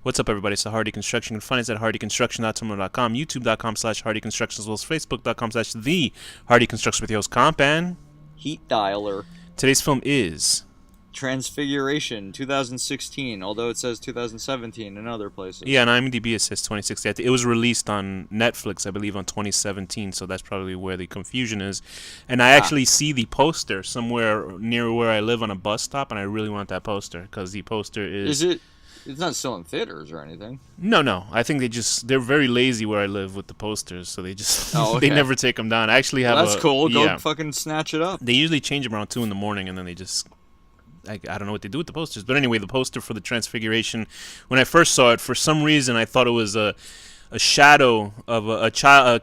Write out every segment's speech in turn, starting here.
What's up, everybody? It's the Hardy Construction. You can find us at hardyconstruction.tumblr.com, youtube.com/hardyconstruction, as well as facebook.com/the Hardy Construction with your host, Compan. Heat Dialer. Today's film is Transfiguration, 2016, although it says 2017 in other places. Yeah, on IMDb it says 2016. It was released on Netflix, I believe, on 2017, so that's probably where the confusion is. And I actually see the poster somewhere near where I live on a bus stop, and I really want that poster, because the poster is... Is it... It's not still in theaters or anything. No. I think they're very lazy where I live with the posters, so they just they never take them down. I actually have that's cool. Go fucking snatch it up. They usually change them around 2 in the morning, and then they just... I don't know what they do with the posters. But anyway, the poster for the Transfiguration, when I first saw it, for some reason I thought it was a shadow of a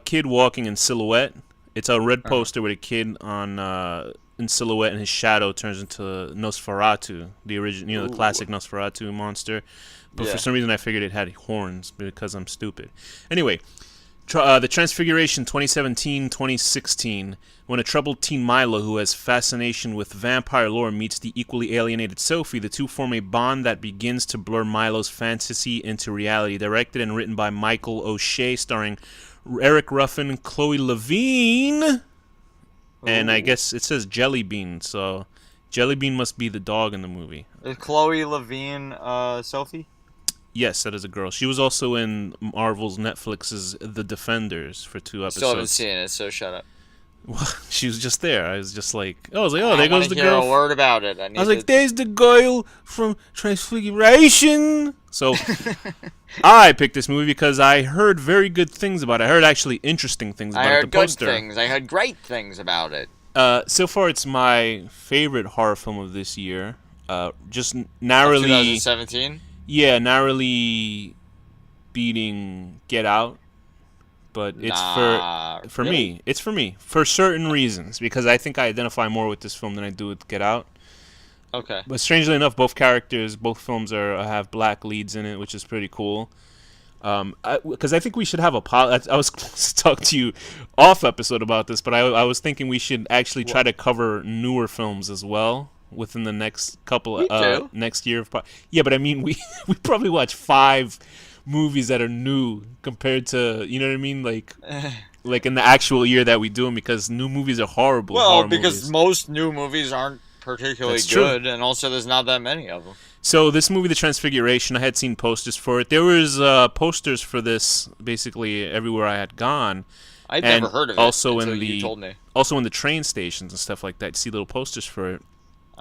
kid walking in silhouette. It's a red poster with a kid on in silhouette, and his shadow turns into Nosferatu, the original, the classic Nosferatu monster. But for some reason I figured it had horns because I'm stupid. Anyway, the Transfiguration 2017-2016, when a troubled teen Milo who has fascination with vampire lore meets the equally alienated Sophie, the two form a bond that begins to blur Milo's fantasy into reality. Directed and written by Michael O'Shea, starring Eric Ruffin, Chloe Levine, and I guess it says Jelly Bean, so Jelly Bean must be the dog in the movie. Is Chloe Levine Sophie? Yes, that is a girl. She was also in Marvel's Netflix's The Defenders for 2 episodes. Still haven't seen it, so shut up. Well, she was just there. I was just like, oh, there goes the girl. I want to hear a word about it. I was like, there's the girl from Transfiguration. So I picked this movie because I heard very good things about it. I heard actually interesting things about the poster. I heard good things. I heard great things about it. So far, it's my favorite horror film of this year. Just narrowly... 2017? Yeah, narrowly beating Get Out. But it's for me. It's for me. For certain reasons. Because I think I identify more with this film than I do with Get Out. Okay. But strangely enough, both films have black leads in it, which is pretty cool. Because I think we should have I was close to talk to you off episode about this, but I was thinking we should actually try to cover newer films as well within the next couple next year. Yeah, but I mean we probably watch 5 movies that are new compared to, you know what I mean, like in the actual year that we do them, because new movies are horrible. Well, because most new movies aren't particularly good, and also there's not that many of them. So this movie, The Transfiguration, I had seen posters for it. There was posters for this basically everywhere I had gone. I'd never heard of it until you told me. Also in the train stations and stuff like that, you see little posters for it.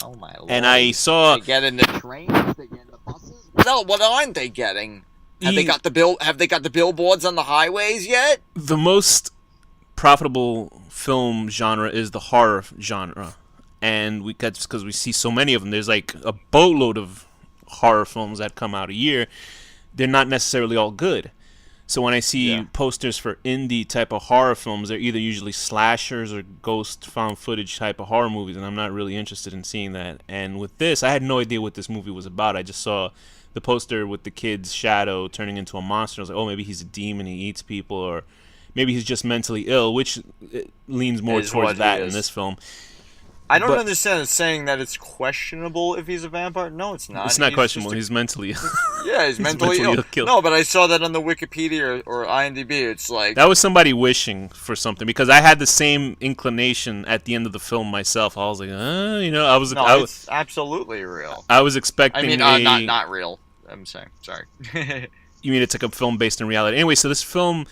Oh my lord! And I saw they get in the trains, they get in the buses. What aren't they getting? Have they got the billboards on the highways yet? The most profitable film genre is the horror genre, and because we see so many of them. There's like a boatload of horror films that come out a year. They're not necessarily all good. So when I see posters for indie type of horror films, they're either usually slashers or ghost found footage type of horror movies, and I'm not really interested in seeing that. And with this, I had no idea what this movie was about. I just saw the poster with the kid's shadow turning into a monster. I was like, oh, maybe he's a demon, he eats people, or maybe he's just mentally ill, which leans more towards that in this film. I don't understand saying that it's questionable if he's a vampire. No, it's not. It's not questionable. He's mentally ill. Yeah, he's mentally ill. No, but I saw that on the Wikipedia or IMDb. It's like... That was somebody wishing for something, because I had the same inclination at the end of the film myself. I was like, it's absolutely real. I was expecting not real. I'm saying. Sorry. You mean it's like a film based in reality? Anyway, so this film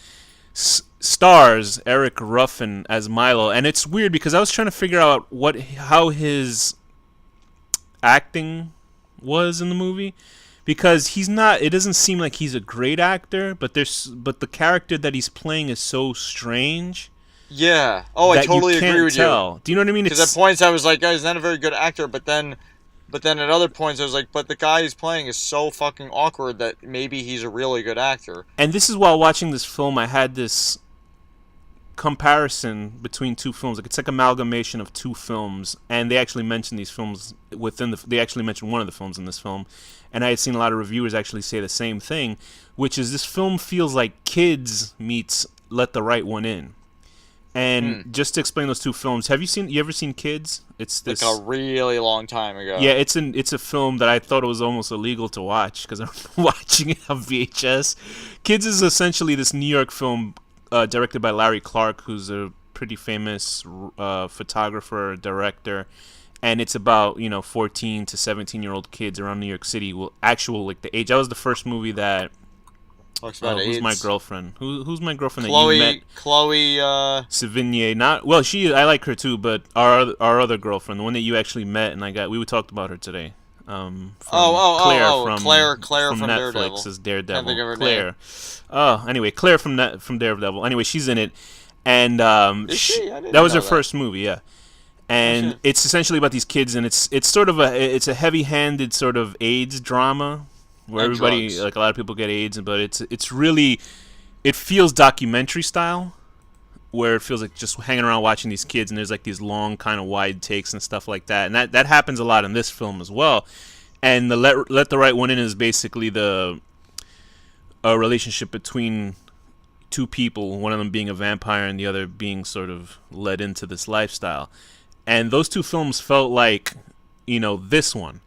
stars Eric Ruffin as Milo, and it's weird because I was trying to figure out how his acting was in the movie, because it doesn't seem like he's a great actor, but the character that he's playing is so strange. Yeah. Oh, I totally agree with you. Do you know what I mean? Because at points I was like, oh, he's not a very good actor, but then at other points I was like, but the guy he's playing is so fucking awkward that maybe he's a really good actor. And this is while watching this film, I had this comparison between 2 films. Like, it's like amalgamation of 2 films, and they actually mention these films they actually mentioned one of the films in this film, and I had seen a lot of reviewers actually say the same thing, which is this film feels like Kids meets Let the Right One In. And just to explain those two films, you ever seen Kids? It's Like this. a really long time ago. Yeah, it's a film that I thought it was almost illegal to watch because I'm watching it on VHS. Kids is essentially this New York film directed by Larry Clark, who's a pretty famous photographer, director, and it's about 14 to 17-year-old kids around New York City. Well, actual like the age. That was the first movie that. Talks about Who's AIDS. my girlfriend? Who's my girlfriend that you met? Chloe. Sevigny. Not well. I like her too, but our other girlfriend, the one that you actually met, and we talked about her today. Claire Claire from Netflix Daredevil. is Daredevil. Can't think of her Claire. name. Oh, anyway, Claire from Daredevil. Anyway, she's in it, and Is she? I didn't that was know her that. first movie, yeah. And shit. it's essentially about these kids, and it's sort of a heavy-handed sort of AIDS drama where And everybody drugs. like a lot of people get AIDS, but it's really it feels documentary style, where it feels like just hanging around watching these kids, and there's like these long kind of wide takes and stuff like that, and that happens a lot in this film as well. And the let the right one in is basically the a relationship between two people, one of them being a vampire and the other being sort of led into this lifestyle. And those two films felt like, this one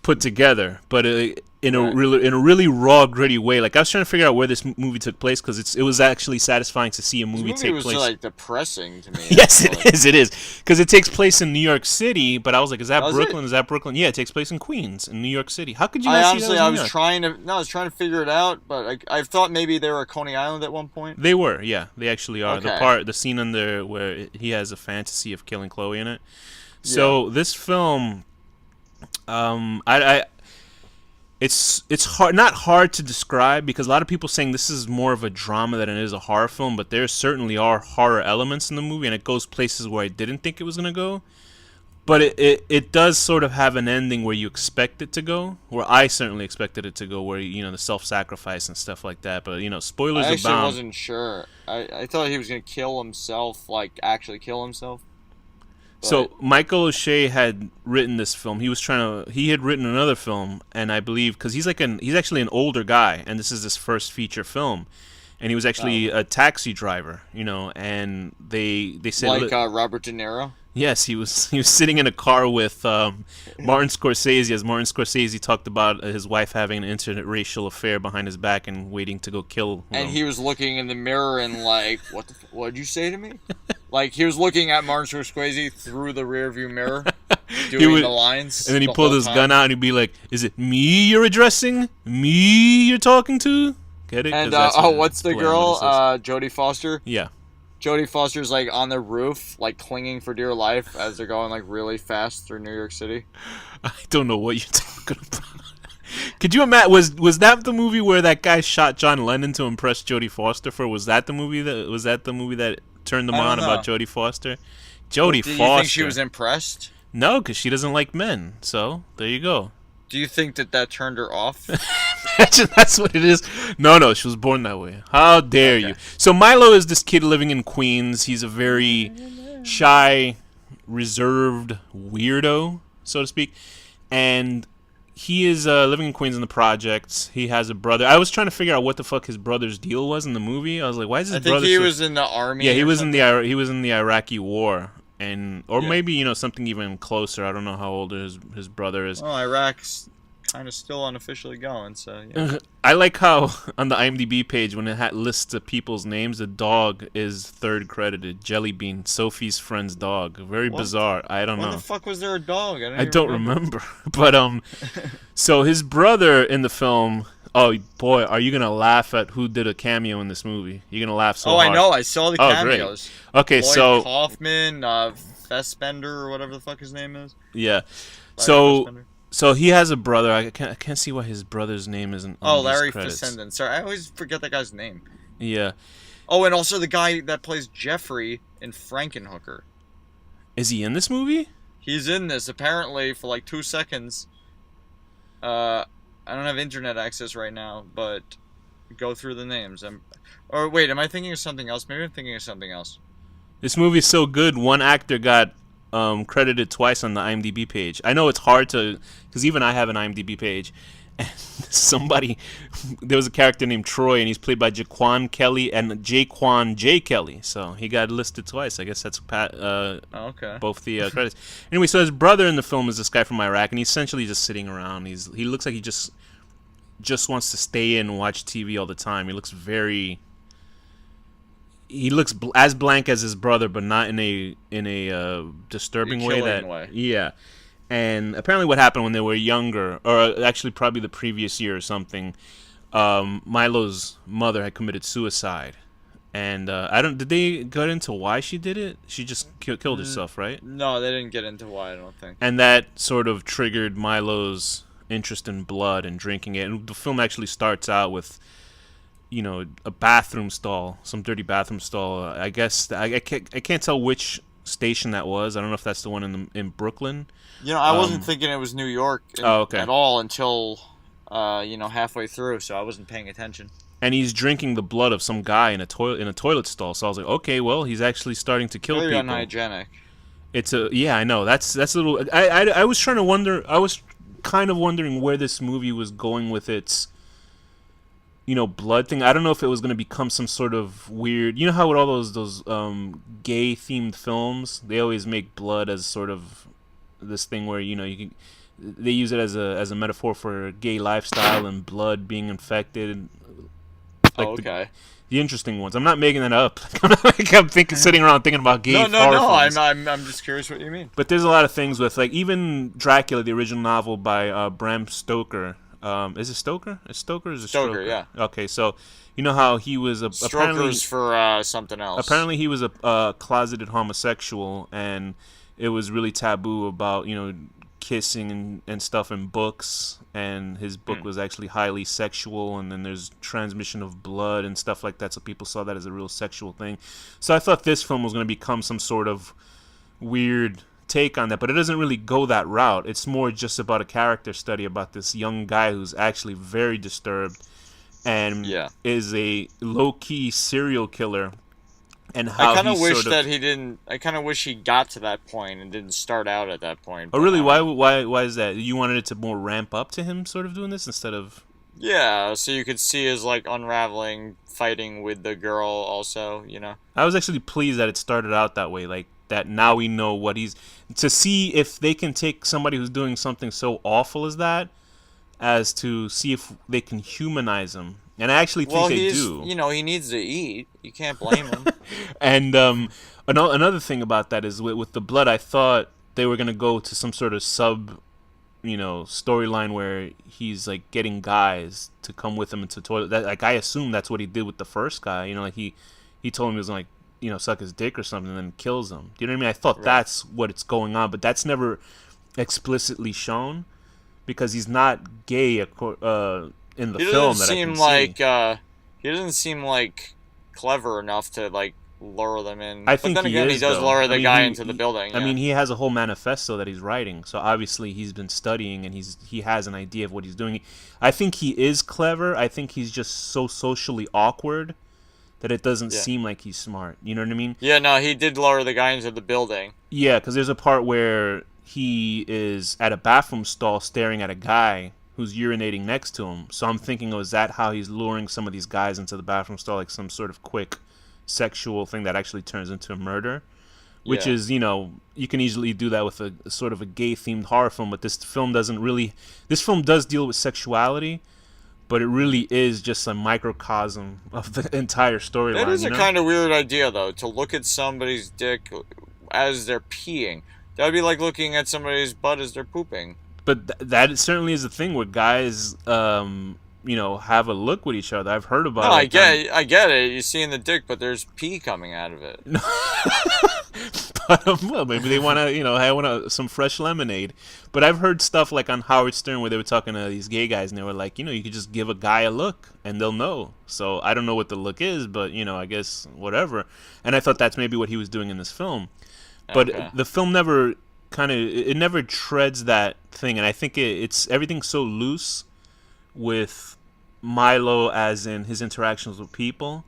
put together, but in a really raw, gritty way. Like I was trying to figure out where this movie took place because it was actually satisfying to see a movie This take movie was place. like depressing to me. Yes, actually. it is because it takes place in New York City. But I was like, is that Does Brooklyn? it? Is that Brooklyn? Yeah, it takes place in Queens, in New York City. How could you I not honestly, see that? I Was was trying to figure it out, but I thought maybe they were at Coney Island at one point. They were, yeah, they actually are. Okay. The scene in there where he has a fantasy of killing Chloe in it. So this film, it's hard, not hard to describe because a lot of people saying this is more of a drama than it is a horror film, but there certainly are horror elements in the movie, and it goes places where I didn't think it was gonna go. But it does sort of have an ending where you expect it to go, where I certainly expected it to go, where the self-sacrifice and stuff like that. But spoilers I actually abound. wasn't sure. I thought he was gonna kill himself, like actually kill himself. So Michael O'Shea had written this film. He had written another film, and I believe because he's actually an older guy, and this is his first feature film, and he was actually a taxi driver, and they said like Robert De Niro. yes, he was sitting in a car with Martin Scorsese, as Martin Scorsese talked about his wife having an interracial affair behind his back and waiting to go kill him. And he was looking in the mirror and like, what'd you say to me? Like he was looking at Martin Scorsese through the rearview mirror, doing the lines. And then he the pulled whole his time. gun out and he'd be like, "Is it me you're addressing? Me you're talking to?" Get it? 'Cause And that's what what's the play on girl? what it says. Jodie Foster. Yeah. Jodie Foster's like on the roof, like clinging for dear life as they're going like really fast through New York City. I don't know what you're talking about. Could you imagine? Was that the movie where that guy shot John Lennon to impress Jodie Foster? Was that the movie that turned them I on don't about know. Jodie Foster? Jodie Do you Foster. think she was impressed? No, because she doesn't like men. So there you go. Do you think that turned her off? Imagine that's what it is. No, she was born that way. How dare you? So Milo is this kid living in Queens. He's a very shy, reserved weirdo, so to speak, and he is living in Queens in the projects. He has a brother. I was trying to figure out what the fuck his brother's deal was in the movie. I was like, why is his I think brother? he was in the army. Yeah, he or was something. he was in the Iraqi war, or Yeah. maybe something even closer. I don't know how old his brother is. Well, Iraq's kind of still unofficially going, so yeah. I like how on the IMDb page when it lists the people's names, the dog is third credited. Jelly Bean, Sophie's friend's dog. Very What? bizarre. I don't When know. the fuck was there a dog? I don't remember. But so his brother in the film. Oh boy, are you gonna laugh at who did a cameo in this movie? You're gonna laugh so Oh, hard. I know. I saw the Oh, great. cameos. Okay, Lloyd so Kaufman, Fassbender, or whatever the fuck his name is. yeah, Larry so Fassbender. so he has a brother. I can't see why his brother's name isn't. Oh, on these Larry credits. Fassbender. Sorry, I always forget that guy's name. Yeah, Oh, and also the guy that plays Jeffrey in Frankenhooker. is he in this movie? He's in this apparently for like 2 seconds. I don't have internet access right now, but go through the names. Or wait, am I thinking of something else? Maybe I'm thinking of something else. This movie's so good, one actor got credited twice on the IMDb page. I know it's hard to, because even I have an IMDb page, Somebody, there was a character named Troy, and he's played by Jaquan Kelly and Jaquan J. Kelly. So he got listed twice. I guess that's Okay. both the credits. Anyway, so his brother in the film is this guy from Iraq, and he's essentially just sitting around. He looks like he just wants to stay in and watch TV all the time. He looks as blank as his brother, but not in a disturbing way. Yeah. And apparently, what happened when they were younger, or actually probably the previous year or something, Milo's mother had committed suicide, and I don't. Did they get into why she did it? She just killed herself, right? No, they didn't get into why, I don't think. And that sort of triggered Milo's interest in blood and drinking it. And the film actually starts out with, a bathroom stall, some dirty bathroom stall. I guess I can't tell which station that was. I don't know if that's the one in Brooklyn. I wasn't thinking it was New York okay. at all until halfway through, so I wasn't paying attention. And he's drinking the blood of some guy in a toilet stall. So I was like, okay, well, he's actually starting to kill people. Unhygienic. I know that's a little. I was trying to wonder. I was kind of wondering where this movie was going with its blood thing. I don't know if it was going to become some sort of weird. You know how with all those gay themed films, they always make blood as sort of this thing where they use it as a metaphor for gay lifestyle and blood being infected. Like okay. The interesting ones. I'm not making that up. I'm sitting around thinking about gay. No. I'm just curious what you mean. But there's a lot of things with even Dracula, the original novel by Bram Stoker. Is it Stoker? It's Stoker. Or is it Stoker? Yeah. Okay, so you know how he was Stoker's for something else. Apparently, he was a closeted homosexual, and it was really taboo about kissing and stuff in books, and his book was actually highly sexual, and then there's transmission of blood and stuff like that, so people saw that as a real sexual thing. So I thought this film was going to become some sort of weird take on that, but it doesn't really go that route. It's more just about a character study about this young guy who's actually very disturbed and is a low-key serial killer. And how I kind of wish that he didn't. I kind of wish he got to that point and didn't start out at that point. Oh, really? Why is that? You wanted it to more ramp up to him sort of doing this instead of... Yeah, so you could see his unraveling, fighting with the girl also, I was actually pleased that it started out that way, like that now we know what he's... To see if they can take somebody who's doing something so awful as that, as to see if they can humanize him. And I actually think they do. He needs to eat. You can't blame him. And another thing about that is with the blood, I thought they were going to go to some sort of storyline where he's like getting guys to come with him into the toilet. I assume that's what he did with the first guy. He told him he was like, suck his dick or something and then kills him. Do you know what I mean? I thought that's what it's going on, but that's never explicitly shown because he's not gay in the film that I can see. He doesn't seem like clever enough to lure them in. I think but then again, he does lure the guy into the building. I mean, he has a whole manifesto that he's writing, so obviously he's been studying and he has an idea of what he's doing. I think he is clever. I think he's just so socially awkward that it doesn't seem like he's smart. You know what I mean? Yeah, no, he did lure the guy into the building. Yeah, because there's a part where he is at a bathroom stall staring at a guy who's urinating next to him. So I'm thinking, is that how he's luring some of these guys into the bathroom stall, like some sort of quick sexual thing that actually turns into a murder? Which is, you can easily do that with a sort of a gay-themed horror film, but this film doesn't really... This film does deal with sexuality, but it really is just a microcosm of the entire storyline. That is a kind of weird idea, though, to look at somebody's dick as they're peeing. That would be like looking at somebody's butt as they're pooping. But that certainly is a thing where guys, have a look with each other. I've heard about it. No, I get it. You're seeing the dick, but there's pee coming out of it. But well, maybe they want to, have some fresh lemonade. But I've heard stuff like on Howard Stern where they were talking to these gay guys, and they were like, you could just give a guy a look, and they'll know. So I don't know what the look is, but I guess whatever. And I thought that's maybe what he was doing in this film. But the film never it never treads that thing, and I think it's everything's so loose with Milo as in his interactions with people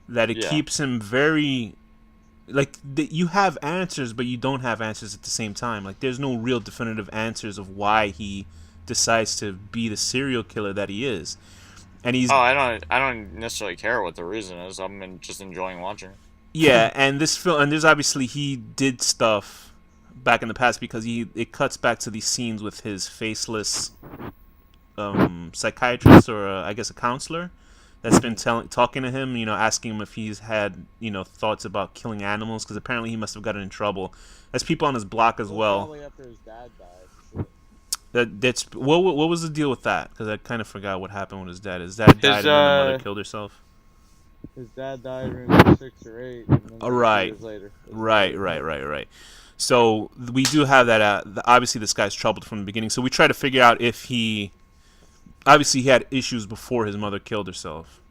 that it keeps him very you have answers, but you don't have answers at the same time. Like there's no real definitive answers of why he decides to be the serial killer that he is, and he's Oh, I don't necessarily care what the reason is. Just enjoying watching it. yeah, and this film, and there's obviously he did stuff back in the past because it cuts back to these scenes with his faceless psychiatrist or I guess a counselor that's been talking to him, asking him if he's had thoughts about killing animals because apparently he must have gotten in trouble. There's people on his block as well. Probably after his dad died. That's what was the deal with that? Because I kind of forgot what happened with his dad. His dad died and then the mother killed herself. His dad died when he was 6 or 8. And then Right. years later. Right. So we do have that. Obviously, this guy's troubled from the beginning. So we try to figure out if obviously he had issues before his mother killed herself.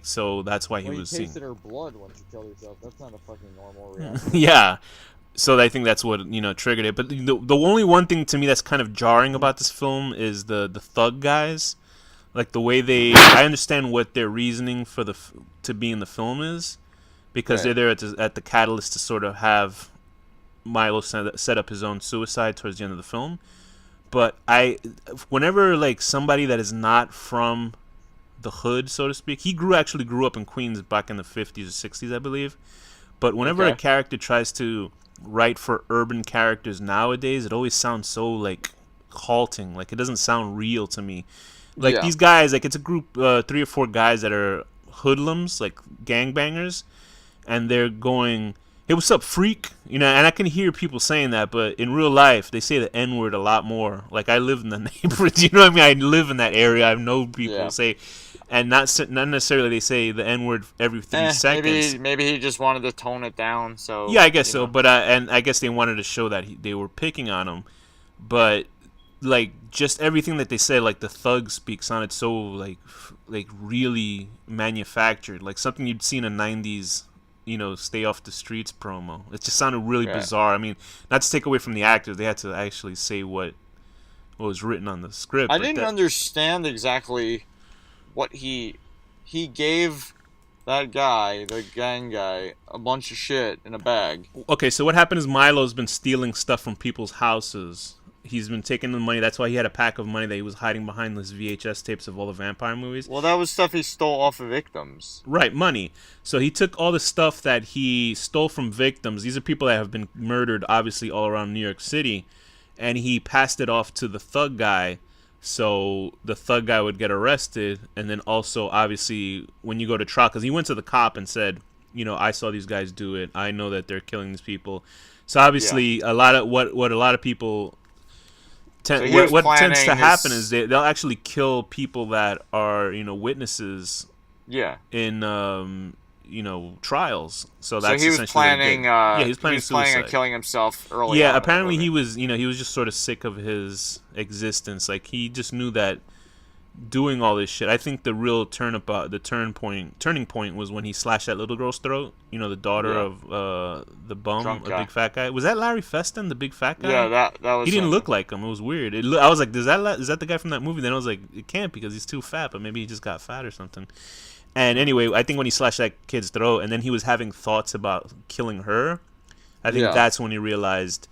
So that's why he was seeing. He tasted her blood when she killed herself. That's not a fucking normal reaction. Yeah. So I think that's what triggered it. But the only one thing to me that's kind of jarring about this film is the thug guys. Like the way I understand what their reasoning for to be in the film is, because Right. they're there at the catalyst to sort of have Milo set up his own suicide towards the end of the film. But whenever somebody that is not from the hood, so to speak, he actually grew up in Queens back in the 50s or 60s, I believe. But whenever a character tries to write for urban characters nowadays, it always sounds so halting. It doesn't sound real to me. These guys, it's a group, 3 or 4 guys that are hoodlums, gangbangers, and they're going, "Hey, what's up, freak?" And I can hear people saying that, but in real life, they say the N-word a lot more. I live in the neighborhood, you know what I mean? I live in that area. I know people say, and not necessarily they say the N-word every 3 seconds. Maybe he just wanted to tone it down. So yeah, I guess so. But and I guess they wanted to show that they were picking on him, but just everything that they said, the thug speak sounded so really manufactured, something you'd see in a 90s stay off the streets promo. It just sounded really bizarre. I mean, not to take away from the actors, they had to actually say what was written on the script. I didn't understand exactly what he gave that guy, the gang guy, a bunch of shit in a bag. Okay, so what happened is Milo's been stealing stuff from people's houses. He's been taking the money. That's why he had a pack of money that he was hiding behind his VHS tapes of all the vampire movies. Well, that was stuff he stole off of victims. Right, money. So he took all the stuff that he stole from victims. These are people that have been murdered, obviously, all around New York City. And he passed it off to the thug guy. So the thug guy would get arrested. And then also, obviously, when you go to trial, because he went to the cop and said, I saw these guys do it. I know that they're killing these people. So obviously, a lot of what a lot of people... what tends to happen is they'll actually kill people that are witnesses in trials. So that's he was planning he was planning on killing himself early on. on Apparently he was he was just sort of sick of his existence. He just knew that doing all this shit. I think the real turning point was when he slashed that little girl's throat. The daughter of the bum, a big fat guy. Was that Larry Feston, the big fat guy? Yeah, that was. He didn't look like him. It was weird. I was like, is that the guy from that movie? Then I was like, it can't because he's too fat, but maybe he just got fat or something. And anyway, I think when he slashed that kid's throat, and then he was having thoughts about killing her, I think that's when he realized,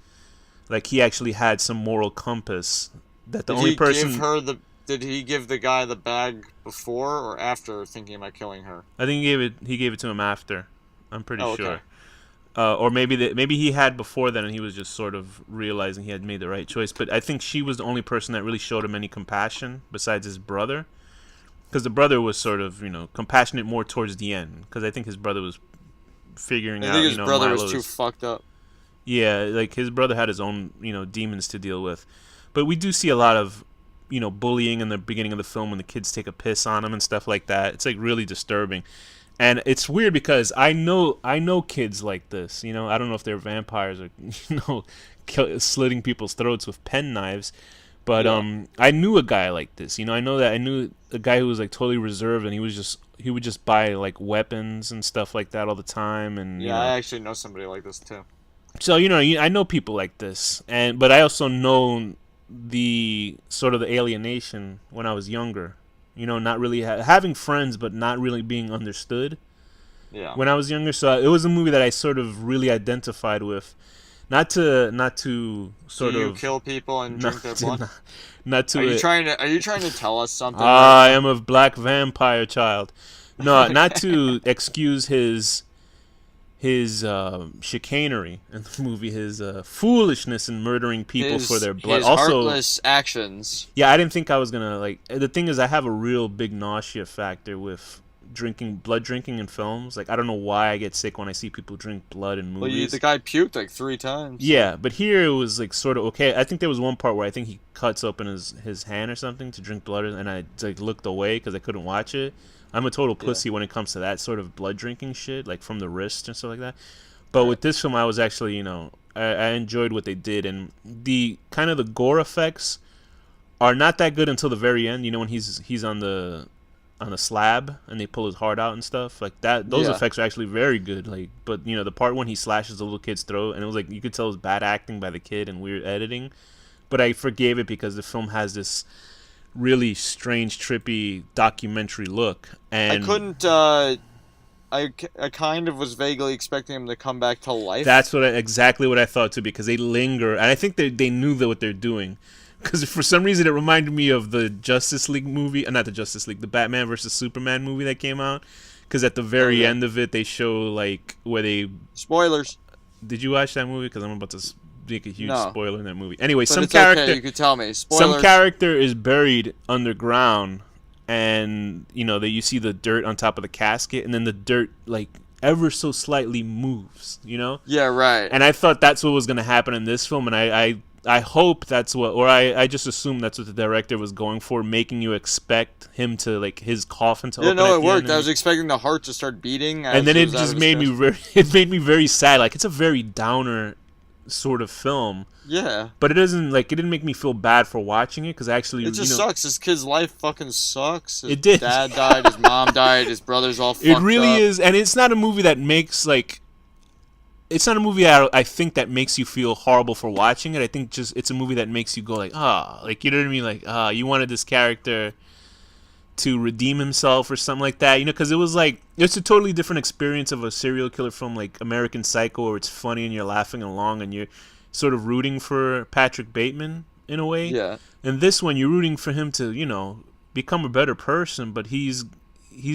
he actually had some moral compass. That the only person. Did he give the guy the bag before or after thinking about killing her? I think he gave it to him after. I'm pretty sure. Or maybe he had before then, and he was just sort of realizing he had made the right choice. But I think she was the only person that really showed him any compassion besides his brother, because the brother was sort of compassionate more towards the end. Because I think his brother was figuring out. I think his brother was too fucked up. Yeah, his brother had his own demons to deal with. But we do see a lot of bullying in the beginning of the film when the kids take a piss on him and stuff like that. It's really disturbing. And it's weird because I know kids like this. I don't know if they're vampires or slitting people's throats with pen knives, but I knew a guy like this. I knew a guy who was totally reserved, and he would just buy weapons and stuff like that all the time. And I actually know somebody like this too. So I know people like this, but I also know the sort of the alienation when I was younger, not really having friends but not really being understood when I was younger. So it was a movie that I sort of really identified with. not to Do sort you of kill people and not drink their to, blood? not Are to you it. trying to tell us something right I now? am a black vampire child. No, not Okay. to excuse his chicanery in the movie, his foolishness in murdering people for their blood. His Also, heartless actions. yeah, I didn't think I was gonna like. The thing is, I have a real big nausea factor with blood drinking in films. Like, I don't know why I get sick when I see people drink blood in Well, movies. the guy puked like 3 times. So. Yeah, but here it was like sort of okay. I think there was one part where I think he cuts open his hand or something to drink blood, and I like looked away because I couldn't watch it. I'm a total Yeah. pussy when it comes to that sort of blood drinking shit, like from the wrist and stuff like that. But Right. with this film, I was actually, I enjoyed what they did, and the kind of the gore effects are not that good until the very end. You know, when he's on the slab and they pull his heart out and stuff like that. Those Yeah. effects are actually very good. Like, but the part when he slashes the little kid's throat, and it was like you could tell it was bad acting by the kid and weird editing. But I forgave it because the film has this really strange, trippy documentary look, I and couldn't. I kind of was vaguely expecting him to come back to life. that's exactly what I thought too. Because they linger, and I think they knew that what they're doing. Because for some reason it reminded me of the Justice League movie, not the Justice League, the Batman versus Superman movie that came out. Because at the very yeah. end of it, they show like where they. Spoilers. Did you watch that movie? Because I'm about to make a huge No. spoiler in that movie. Anyway, But some it's character, okay. You could tell me. some Spoilers. character is buried underground, and that you see the dirt on top of the casket, and then the dirt like ever so slightly moves. Yeah. Right. And I thought that's what was going to happen in this film, and I hope that's what, or I just assume that's what the director was going for, making you expect him to, like, his coffin to Yeah. open No, at it the worked. end, I was expecting the heart to start beating. and then it just made me it made me very sad. Like, it's a very downer sort of film, Yeah. but it didn't make me feel bad for watching it, because actually, It just sucks. This kid's life fucking sucks. His It did. dad died. His mom died. His brother's all fucked it really up. is, and it's not a movie that makes like. It's not a movie I think that makes you feel horrible for watching it. I think just it's a movie that makes you go like, like, you know what I mean? Like, you wanted this character to redeem himself or something like that, because it was like, it's a totally different experience of a serial killer film like American Psycho, where it's funny and you're laughing along and you're sort of rooting for Patrick Bateman in a way. Yeah. And this one, you're rooting for him to, become a better person, but he's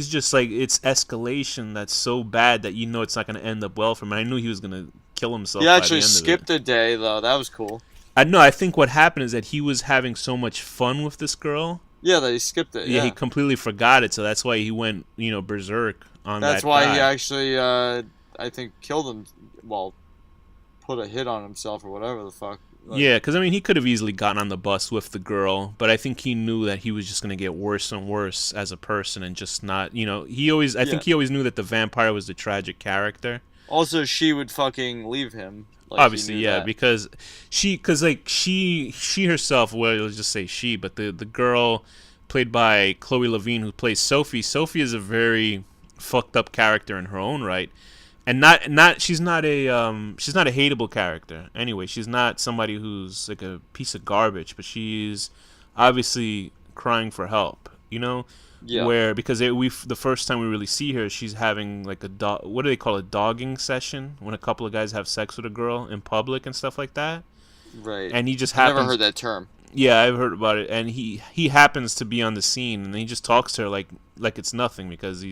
just like, it's escalation that's so bad that it's not going to end up well for him. And I knew he was going to kill himself. He by actually the end skipped of it. a day though. That was cool. I know. I think what happened is that he was having so much fun with this girl. Yeah, that he skipped it. Yeah, Yeah. he completely forgot it. So that's why he went, berserk on That's that why guy. he actually, I think, killed him. Well, put a hit on himself or whatever the fuck. Like, Yeah, because he could have easily gotten on the bus with the girl, but I think he knew that he was just gonna get worse and worse as a person, and just not, I think he always knew that the vampire was the tragic character. Also, she would fucking leave him. Like, Obviously, he knew yeah, that. because she herself, well, let's just say she, but the girl played by Chloe Levine, who plays Sophie. Sophie is a very fucked up character in her own right. And she's not a hateable character. Anyway, she's not somebody who's like a piece of garbage, but she's obviously crying for help. Yeah. Where because the first time we really see her, she's having like what do they call it, dogging session, when a couple of guys have sex with a girl in public and stuff like that. Right. And he just I've happens. never heard that term. Yeah, I've heard about it, and he happens to be on the scene, and he just talks to her like it's nothing, because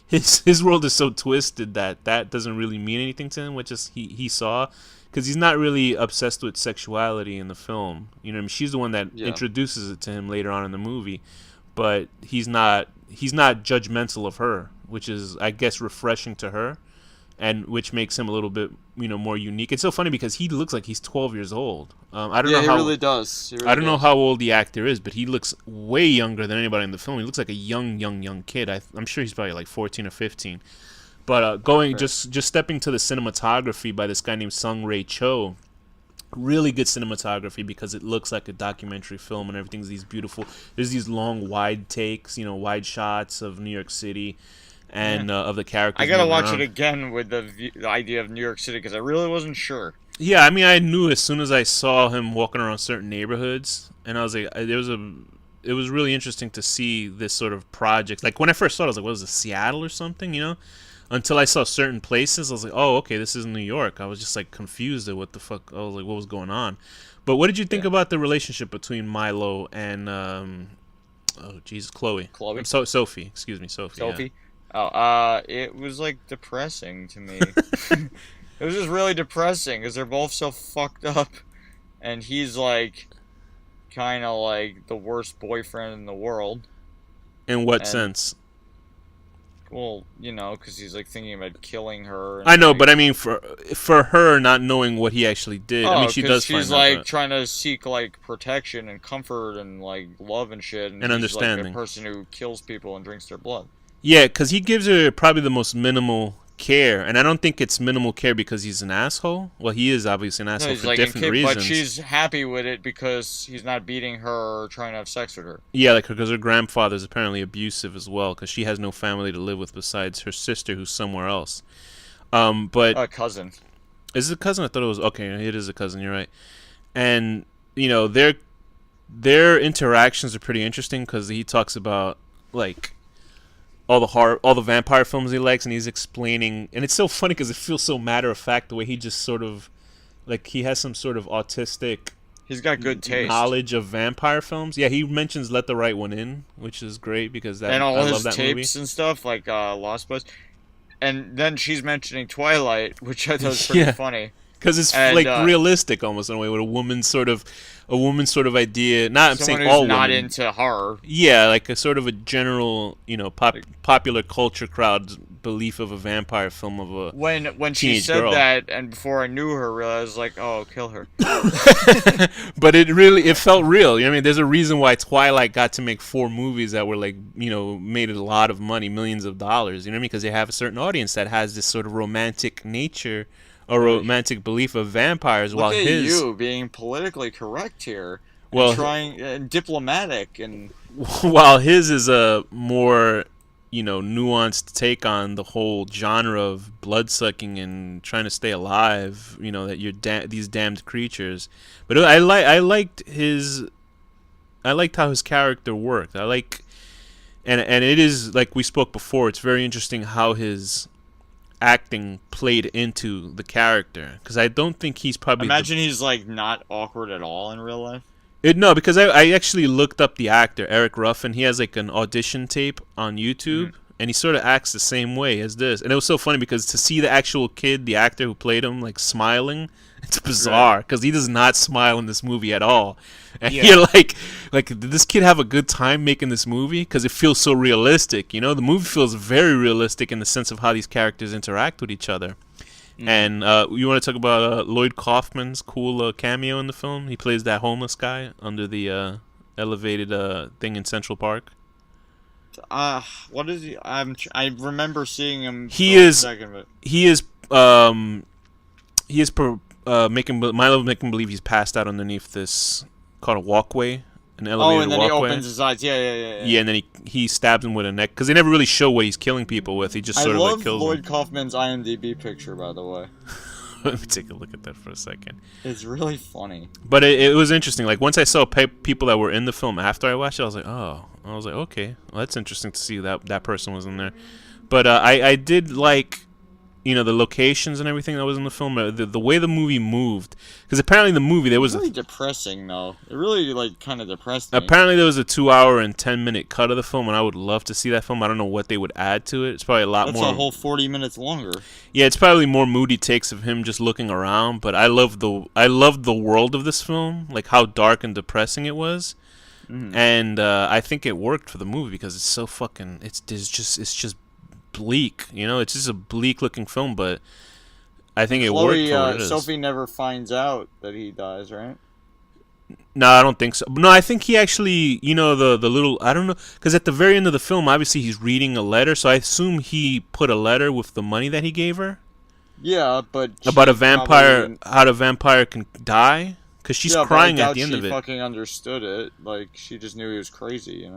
his world is so twisted that doesn't really mean anything to him, which is he saw, because he's not really obsessed with sexuality in the film. She's the one that introduces it to him later on in the movie, but he's not judgmental of her, which is, I guess, refreshing to her, and which makes him a little bit more unique. It's so funny because he looks like he's 12 years old. I don't know he how really does. He really I don't know does. how old the actor is, but he looks way younger than anybody in the film. He looks like a young kid. I'm sure he's probably like 14 or 15. But just stepping to the cinematography by this guy named Sung Rae Cho. Really good cinematography, because it looks like a documentary film, and everything's there's these long wide takes, wide shots of New York City, and of the characters. I gotta moving watch around. it again with the idea of New York City, because I really wasn't sure. Yeah, I knew as soon as I saw him walking around certain neighborhoods, and I was like, it was really interesting to see this sort of project. Like, when I first saw it, I was like, what is this, Seattle or something, until I saw certain places. I was like, oh, okay, this is New York. I was just like confused at what the fuck. I was like, what was going on? But what did you think about the relationship between Milo and oh Jesus, Chloe? Chloe? Sophie. Excuse me, Sophie. Sophie. Yeah. Oh, it was like depressing to me. It was just really depressing because they're both so fucked up, and he's like, kind of like the worst boyfriend in the world. In what And- sense? Well, you know, because he's like thinking about killing her. And, I know, like, but I mean, for her not knowing what he actually did, I mean, she 'cause does she's find like out, trying to seek like protection and comfort and like love and shit, and And he's understanding. like a person who kills people and drinks their blood. yeah, because he gives her probably the most minimal care, and I don't think it's minimal care because he's an asshole. Well, he is obviously an No, asshole he's for like different reasons. but she's happy with it because he's not beating her or trying to have sex with her. Yeah, like because her grandfather's apparently abusive as well, because she has no family to live with besides her sister, who's somewhere else. But A cousin. is it a cousin? I thought it was okay. It is a cousin. You're right. And you know their interactions are pretty interesting because he talks about like all the vampire films he likes, and he's explaining, and it's so funny because it feels so matter of fact the way he just sort of like he has some sort of autistic He's got good taste. knowledge of vampire films. Yeah, he mentions Let the Right One In, which is great because that And all I his love that tapes movie. and stuff, like Lost Boys. And then she's mentioning Twilight, which I thought was pretty Yeah. funny. Because it's And, like realistic almost in a way, with a woman's sort of idea. Not I'm Someone saying who's all not women. into horror. Yeah, like a sort of a general, popular culture crowd's belief of a vampire film of a. When she Teenage said girl. that, and before I knew her, I realized, like, oh, kill her. But it felt real. You know what I mean? There's a reason why Twilight got to make 4 movies that were like, made a lot of money, millions of dollars. You know what I mean? Because they have a certain audience that has this sort of romantic nature or romantic belief of vampires. While Look at his, you being politically correct here. Well, and trying and diplomatic and while his is a more nuanced take on the whole genre of blood-sucking and trying to stay alive, that you're these damned creatures. But I liked how his character worked. And it is, like we spoke before, it's very interesting how his acting played into the character, because I don't think he's probably imagine he's like not awkward at all in real life. No, because I actually looked up the actor, Eric Ruffin. He has like an audition tape on YouTube, and he sort of acts the same way as this. And it was so funny because to see the actual kid, the actor who played him, like smiling, it's bizarre because he does not smile in this movie at all. And you're like, did this kid have a good time making this movie? Because it feels so realistic. The movie feels very realistic in the sense of how these characters interact with each other. And you want to talk about Lloyd Kaufman's cool cameo in the film? He plays that homeless guy under the elevated thing in Central Park. What is he? I remember seeing him. He for a is- second, but He is making believe he's passed out underneath this called a walkway, an elevated and then walkway. he opens his eyes. Yeah. Yeah, and then he stabs him with a neck because they never really show what he's killing people with. He just I sort of love like kills Lloyd them. Kaufman's IMDb picture, by the way. Let me take a look at that for a second. It's really funny. But it was interesting. Like once I saw people that were in the film after I watched it, I was like, okay, well, that's interesting to see that person was in there. But I did like, the locations and everything that was in the film. The way the movie moved, because apparently the movie there was Really depressing, though. It really like kind of depressed me. apparently there was a 2-hour and 10-minute cut of the film, and I would love to see that film. I don't know what they would add to it. It's probably a lot That's more. a whole 40 minutes longer. Yeah, it's probably more moody takes of him just looking around, but I loved the world of this film, like how dark and depressing it was. And I think it worked for the movie because it's so fucking it's just bleak, it's just a bleak looking film, but I think it worked for what it is. Sophie never finds out that he dies, right? No, I don't think so. No, I think he actually, the little, I don't know, because at the very end of the film, obviously he's reading a letter, so I assume he put a letter with the money that he gave her. Yeah, but About a she vampire, probably- how a vampire can die, because she's Yeah, but crying I doubt at the end she of it. fucking understood it. Like she just knew he was crazy,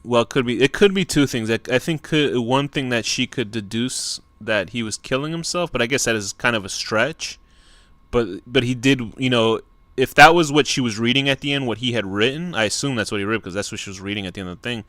Well, it could be two things. I think one thing that she could deduce that he was killing himself, but I guess that is kind of a stretch. But he did, if that was what she was reading at the end, what he had written, I assume that's what he wrote because that's what she was reading at the end of the thing.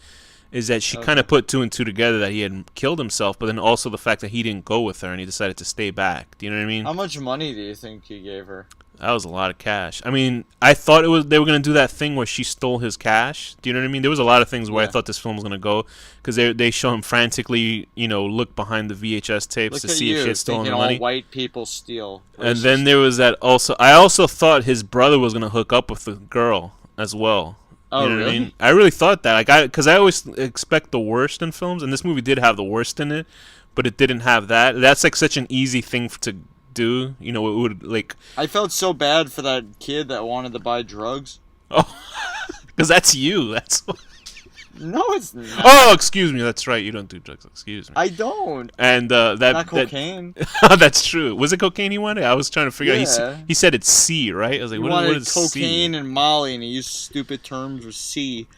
is that she Okay. kind of put two and two together that he had killed himself, but then also the fact that he didn't go with her and he decided to stay back. Do you know what I mean? How much money do you think he gave her? That was a lot of cash. I mean, I thought they were gonna do that thing where she stole his cash. Do you know what I mean? There was a lot of things where I Yeah. thought this film was gonna go because they show him frantically, look behind the VHS tapes Look to at see you if she had stolen thinking the all money. white people steal. And Racist. then there was that also. I also thought his brother was gonna hook up with the girl as well. Oh, You know really? what I mean? I really thought that, because I always expect the worst in films, and this movie did have the worst in it, but it didn't have that. That's like such an easy thing to do. It would like, I felt so bad for that kid that wanted to buy drugs. oh, because that's you. That's No, it's not. oh, excuse me. That's right. You don't do drugs. Excuse me. I don't. And Not that cocaine. that's true. Was it cocaine he wanted? I was trying to figure Yeah. out. He said it's C, right? I was like, He what wanted is C? cocaine and Molly, and he used stupid terms with C.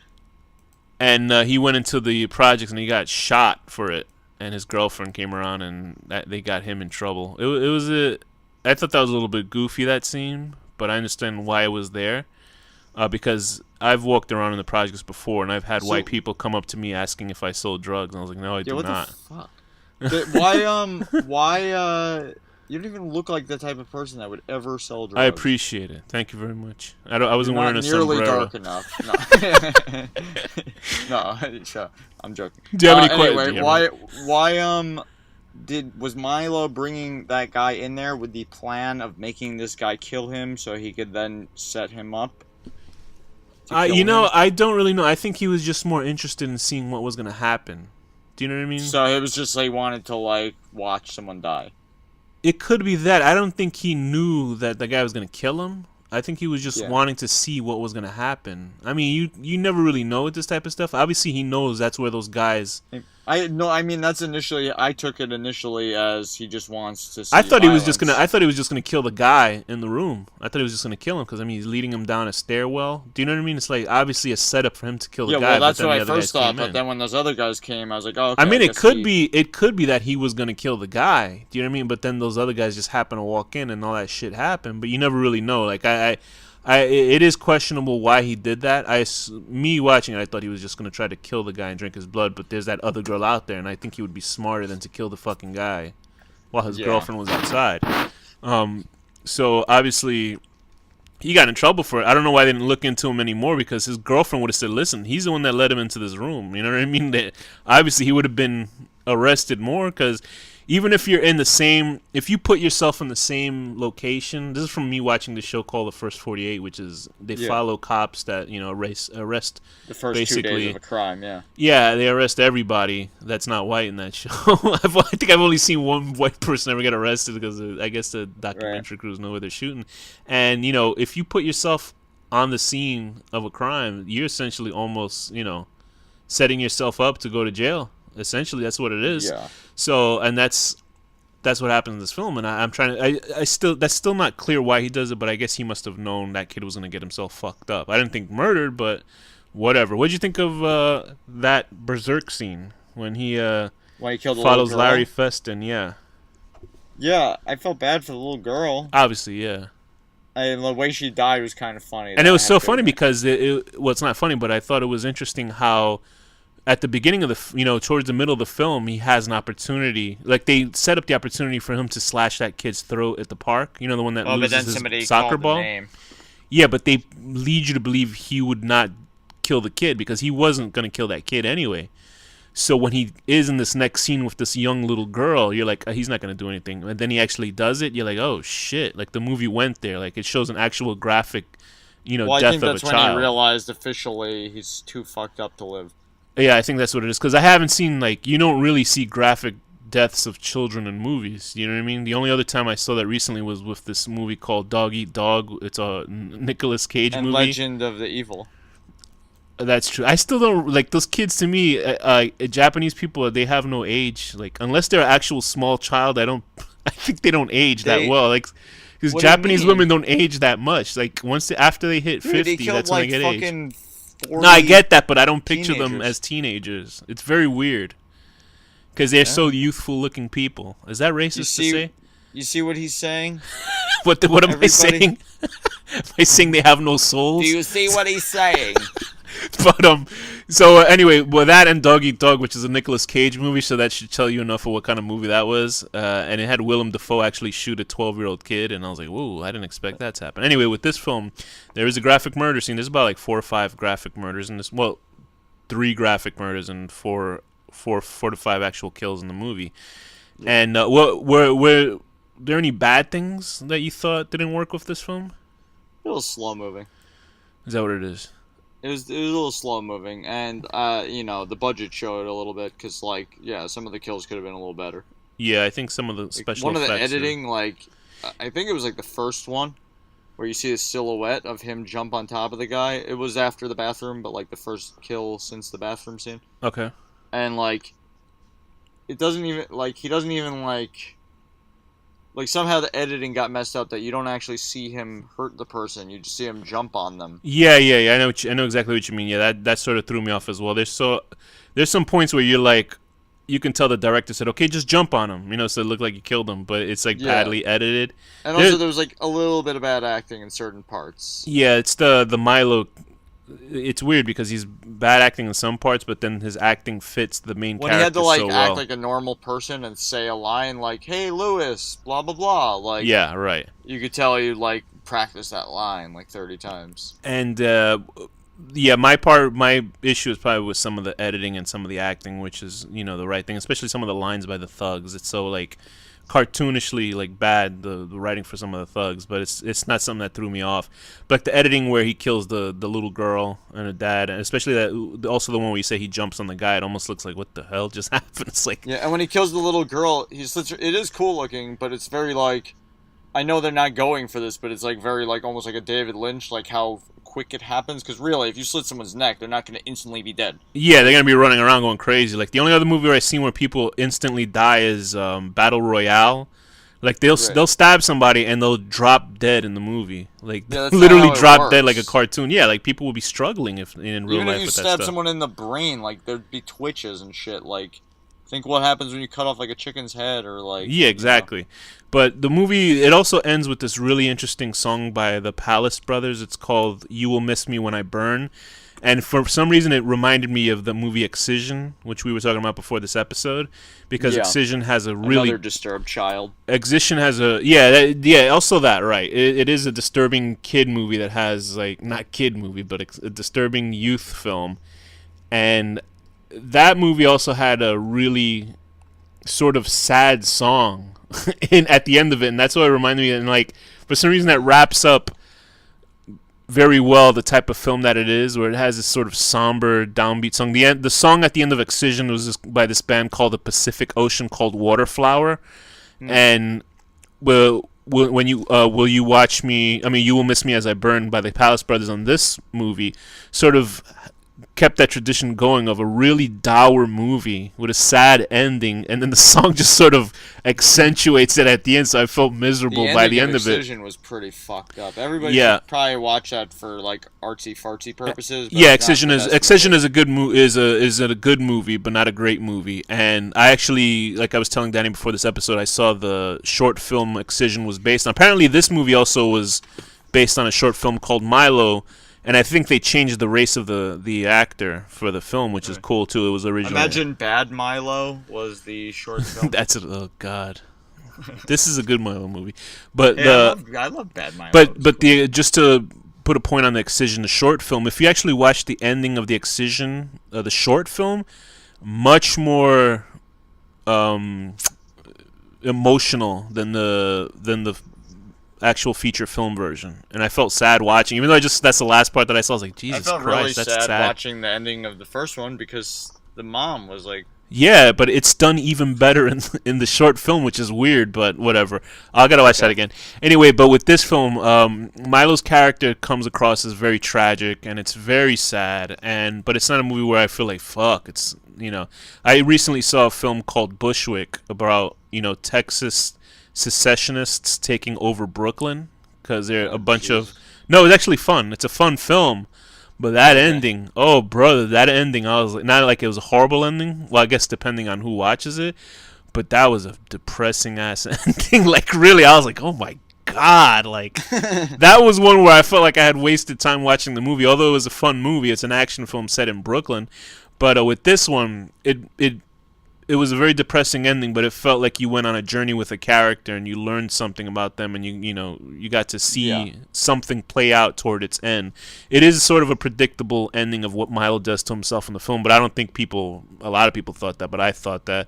And he went into the projects and he got shot for it. And his girlfriend came around and they got him in trouble. It was I thought that was a little bit goofy, that scene, but I understand why it was there. Because I've walked around in the projects before and I've had So- white people come up to me asking if I sold drugs, and I was like, no, I Yeah, do what not. the fuck? Why, you don't even look like the type of person that would ever sell drugs. I appreciate it. Thank you very much. I wasn't You're wearing not a nearly sombrero. dark enough. No, no, sure, I'm joking. Do you have any questions? Anyway, why was Milo bringing that guy in there with the plan of making this guy kill him so he could then set him up? to kill him? I don't really know. I think he was just more interested in seeing what was going to happen. Do you know what I mean? So it was just he wanted to watch someone die. It could be that. I don't think he knew that the guy was going to kill him. I think he was just Yeah. wanting to see what was going to happen. I mean, you never really know with this type of stuff. Obviously, he knows that's where those guys... I mean that's initially. I took it initially as he just wants to see I thought he was just violence. gonna. I thought he was just gonna kill the guy in the room. I thought he was just gonna kill him because he's leading him down a stairwell. Do you know what I mean? It's like obviously a setup for him to kill the Yeah, guy. well, that's but then what the I other first guys thought. came But in. then when those other guys came, I was like, oh, okay. I mean, it guess could he- be. It could be that he was gonna kill the guy. Do you know what I mean? But then those other guys just happen to walk in, and all that shit happened. But you never really know. Like it is questionable why he did that. Me watching it, I thought he was just gonna try to kill the guy and drink his blood. But there's that other girl out there, and I think he would be smarter than to kill the fucking guy while his Yeah. girlfriend was outside. So obviously he got in trouble for it. I don't know why they didn't look into him anymore, because his girlfriend would have said, "Listen, he's the one that led him into this room." You know what I mean? That obviously he would have been arrested more, because even if you're in the same, if you put yourself in the same location, this is from me watching the show called The First 48, which is they Yeah. follow cops that arrest. the first 2 basically- days of a crime. Yeah. Yeah, they arrest everybody that's not white in that show. I think I've only seen one white person ever get arrested because I guess the documentary crews know where they're shooting. And if you put yourself on the scene of a crime, you're essentially almost setting yourself up to go to jail. Essentially, that's what it is. Yeah. So, and that's what happens in this film. And I'm trying to, I still, that's still not clear why he does it, but I guess he must have known that kid was going to get himself fucked up. I didn't think murdered, but whatever. What'd you think of that Berserk scene when he When he killed the follows little girl? Larry Feston? Yeah. Yeah, I felt bad for the little girl. Obviously, yeah. And the way she died was kind of funny. And though, it was I so have to funny admit. because well, it's not funny, but I thought it was interesting how at the beginning of towards the middle of the film, he has an opportunity. Like, they set up the opportunity for him to slash that kid's throat at the park. The one that Oh, but then loses somebody his soccer called ball. the name. Yeah, but they lead you to believe he would not kill the kid because he wasn't going to kill that kid anyway. So when he is in this next scene with this young little girl, you're like, he's not going to do anything. And then he actually does it. You're like, oh, shit. Like, the movie went there. Like, it shows an actual graphic, Well, I death think of a that's when child. he realized officially he's too fucked up to live. Yeah, I think that's what it is. Because I haven't seen, you don't really see graphic deaths of children in movies. You know what I mean? The only other time I saw that recently was with this movie called Dog Eat Dog. It's a Nicolas Cage And movie. Legend of the Evil. That's true. I still don't like those kids. To me, Japanese people, they have no age. Like, unless they're an actual small child, I think they don't age that They- well. Like, because What do you Japanese mean? women don't age that much. Like, after they hit Dude, 50, he killed that's when like they get age. fucking 40 No, I get that, but I don't picture them teenagers. as teenagers. It's very weird. Because they're so youthful-looking people. Is that racist to see- say? You see what he's saying? What am I Everybody- saying? Am I saying they have no souls? Do you see what he's saying? But so anyway, well, that and Dog Eat Dog, which is a Nicolas Cage movie, so that should tell you enough of what kind of movie that was. And it had Willem Dafoe actually shoot a 12-year-old kid, and I was like, whoa, I didn't expect that to happen. Anyway, with this film, there is a graphic murder scene. There's about like 4 or 5 graphic murders in this. Well, 3 graphic murders and 4 to 5 actual kills in the movie. Yeah. And were there any bad things that you thought didn't work with this film? It was slow moving. Is that what it is? It was a little slow moving, and the budget showed a little bit because, like, yeah, some of the kills could have been a little better. Yeah, I think some of the special one of the effects editing, like, I think it was like the first one where you see a silhouette of him jump on top of the guy. It was after the bathroom, but like the first kill since the bathroom scene. Okay. And like, it doesn't even like he doesn't even like somehow the editing got messed up that you don't actually see him hurt the person. You just see him jump on them. Yeah. I know exactly what you mean. Yeah, that sort of threw me off as well. There's some points where you're like, you can tell the director said, okay, just jump on him, so it looked like you killed him, but it's like badly edited. And also there was like a little bit of bad acting in certain parts. Yeah, it's the Milo. It's weird because he's bad acting in some parts, but then his acting fits the main when character he had to so act well. like a normal person and say a line like, "Hey, Lewis," blah blah blah. Like, yeah, right. You could tell he like practiced that line like 30 times. And yeah, my issue is probably with some of the editing and some of the acting, which is the right thing, especially some of the lines by the thugs. It's so like cartoonishly like bad, the writing for some of the thugs, but it's not something that threw me off. But the editing where he kills the little girl and her dad, and especially that, also the one where you say he jumps on the guy, it almost looks like, what the hell just happened? It's like, yeah, and when he kills the little girl, it is cool looking, but it's very like, I know they're not going for this, but it's like very like almost like a David Lynch, like how quick it happens, because really, if you slit someone's neck, they're not going to instantly be dead. Yeah, they're going to be running around going crazy. Like, the only other movie where I've seen where people instantly die is Battle Royale. Like, they'll stab somebody and they'll drop dead in the movie. Like, yeah, literally drop dead like a cartoon. Yeah, like, people will be struggling in real life with that stuff. Even if you stab someone in the brain, like, there'd be twitches and shit. Like, think what happens when you cut off, like, a chicken's head or, like... Yeah, exactly. But the movie, it also ends with this really interesting song by the Palace Brothers. It's called You Will Miss Me When I Burn. And for some reason, it reminded me of the movie Excision, which we were talking about before this episode, because Excision has a really... Another disturbed child. Excision has a... Yeah, also that, right. It is a disturbing kid movie that has, like, not kid movie, but a disturbing youth film. And that movie also had a really sort of sad song at the end of it, and that's what it reminded me. And like, for some reason, that wraps up very well the type of film that it is, where it has this sort of somber downbeat song. The song at the end of Excision was by this band called the Pacific Ocean, called Waterflower. And when you will you watch me? I mean, You Will Miss Me As I Burn by the Palace Brothers on this movie sort of kept that tradition going of a really dour movie with a sad ending, and then the song just sort of accentuates it at the end, so I felt miserable by the end of it. Excision was pretty fucked up. Everybody should probably watch that for like artsy-fartsy purposes. But yeah, Excision is a good is a good movie, but not a great movie. And I actually, like I was telling Danny before this episode, I saw the short film Excision was based on. Apparently, this movie also was based on a short film called Milo. And I think they changed the race of the actor for the film, which is cool too. It was originally. Imagine Bad Milo was the short film. Oh god, this is a good Milo movie. But I love Bad Milo. But just to put a point on the Excision, the short film. If you actually watch the ending of the Excision, the short film, much more emotional than the actual feature film version, and I felt sad watching. Even though that's the last part that I saw. I was like, Jesus Christ, really that's sad watching the ending of the first one because the mom was like, yeah, but it's done even better in the short film, which is weird, but whatever. I gotta watch that again. Anyway, but with this film, Milo's character comes across as very tragic, and it's very sad. But it's not a movie where I feel like fuck. It's I recently saw a film called Bushwick about Texas secessionists taking over Brooklyn because they're a bunch of... No, it's actually fun. It's a fun film. But that ending, oh, brother, that ending, I was like... Not like it was a horrible ending. Well, I guess depending on who watches it. But that was a depressing-ass ending. Like, really, I was like, oh, my God, like that was one where I felt like I had wasted time watching the movie. Although it was a fun movie, it's an action film set in Brooklyn. But with this one, it was a very depressing ending, but it felt like you went on a journey with a character and you learned something about them, and you got to see something play out toward its end. It is sort of a predictable ending of what Milo does to himself in the film, but I don't think a lot of people thought that, but I thought that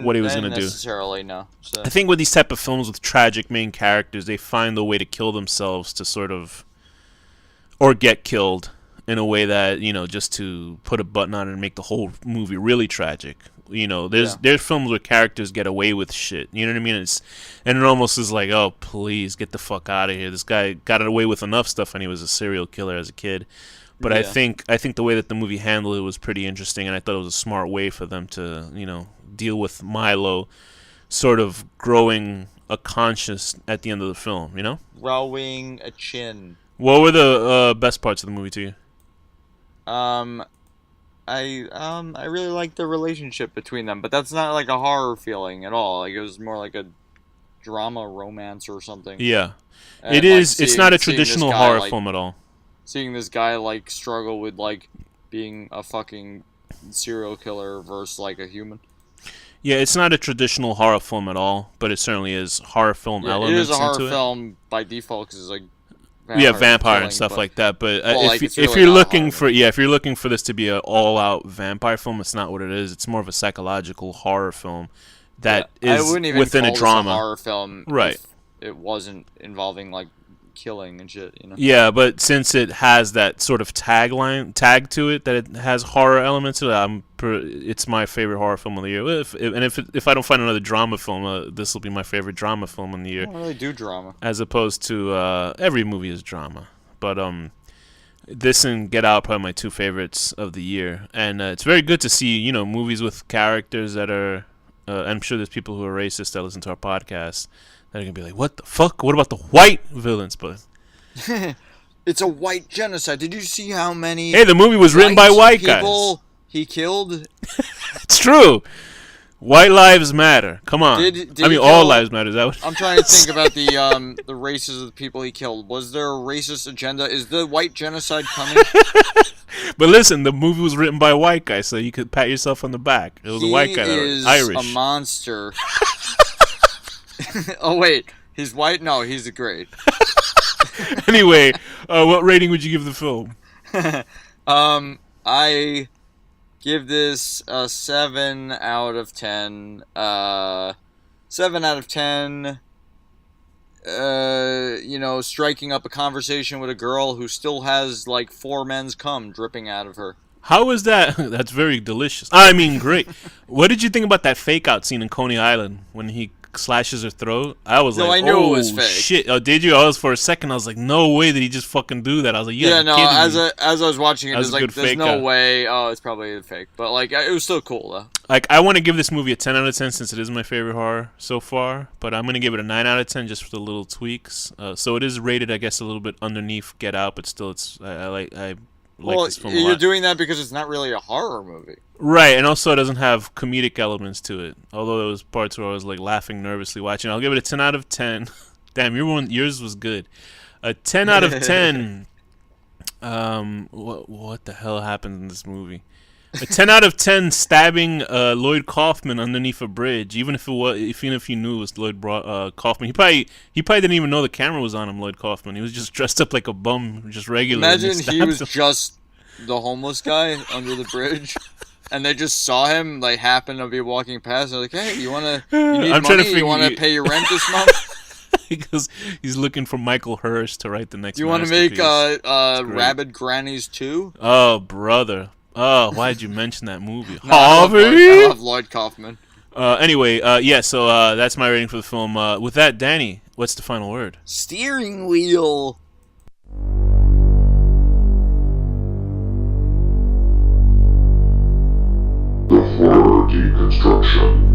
what he was going to do. Necessarily know. So. I think with these type of films with tragic main characters, they find a way to kill themselves to sort of, or get killed in a way that, just to put a button on it and make the whole movie really tragic. There's films where characters get away with shit. You know what I mean? And it almost is like, oh, please get the fuck out of here. This guy got away with enough stuff, and he was a serial killer as a kid. But I think the way that the movie handled it was pretty interesting, and I thought it was a smart way for them to deal with Milo, sort of growing a conscience at the end of the film. Growing a chin. What were the best parts of the movie to you? I really liked the relationship between them, but that's not like a horror feeling at all. Like it was more like a drama romance or something. Yeah. And it is. It's not a traditional horror film at all. Seeing this guy like struggle with like being a fucking serial killer versus like a human. Yeah, it's not a traditional horror film at all, but it certainly is horror film elements. It is a horror into film by default because it's like vampire and stuff like that. But if you're looking for this to be an all-out vampire film, it's not what it is. It's more of a psychological horror film that is I wouldn't even within call a drama. This a horror film, right? If it wasn't involving like killing and shit, Yeah, but since it has that sort of tag to it, that it has horror elements to it, it's my favorite horror film of the year. If I don't find another drama film, this will be my favorite drama film in the year. I don't really do drama. As opposed to every movie is drama, but this and Get Out are probably my two favorites of the year, and it's very good to see movies with characters that are. I'm sure there's people who are racist that listen to our podcast. They're gonna be like, "What the fuck? What about the white villains?" But it's a white genocide. Did you see how many? Hey, the movie was written by white guys. He killed. It's true. White lives matter. Come on. All lives matter. Is that what I'm trying to think about the races of the people he killed. Was there a racist agenda? Is the white genocide coming? But listen, the movie was written by a white guy, so you could pat yourself on the back. It was a white guy. He is Irish. A monster. Oh wait, he's white? No, he's great. Anyway, what rating would you give the film? I give this a 7 out of 10. 7 out of 10. Striking up a conversation with a girl who still has like 4 men's cum dripping out of her. How is that? That's very delicious. I mean, great. What did you think about that fake out scene in Coney Island when he slashes her throat? I was I knew it was fake. Shit. Oh, did you? For a second, I was like, no way did he just fucking do that. I was like, as I was watching it, there's no out. way. Oh, it's probably fake. But like, it was still cool though. Like, I want to give this movie a 10 out of 10 since it is my favorite horror so far. But I'm gonna give it a 9 out of 10 just for the little tweaks. So it is rated, I guess, a little bit underneath Get Out, but still, I like this film a lot. You're doing that because it's not really a horror movie. Right, and also it doesn't have comedic elements to it. Although there was parts where I was like laughing nervously watching. I'll give it a 10 out of 10. Damn, yours was good. A 10 out of 10. What the hell happened in this movie? A 10 out of 10 stabbing Lloyd Kaufman underneath a bridge, even if you knew it was Lloyd Kaufman. He probably didn't even know the camera was on him. Lloyd Kaufman. He was just dressed up like a bum, just regular. Imagine he was just the homeless guy under the bridge, and they just saw him like happen to be walking past. They're like, "Hey, you need money? You want to pay your rent this month?" Because he's looking for Michael Hirsch to write the next. You want to make Rabid Grannies 2? Oh, brother. Oh, why did you mention that movie? Harvey? I love Lloyd Kaufman. Anyway, so that's my rating for the film. With that, Danny, what's the final word? Steering wheel. The horror deconstruction.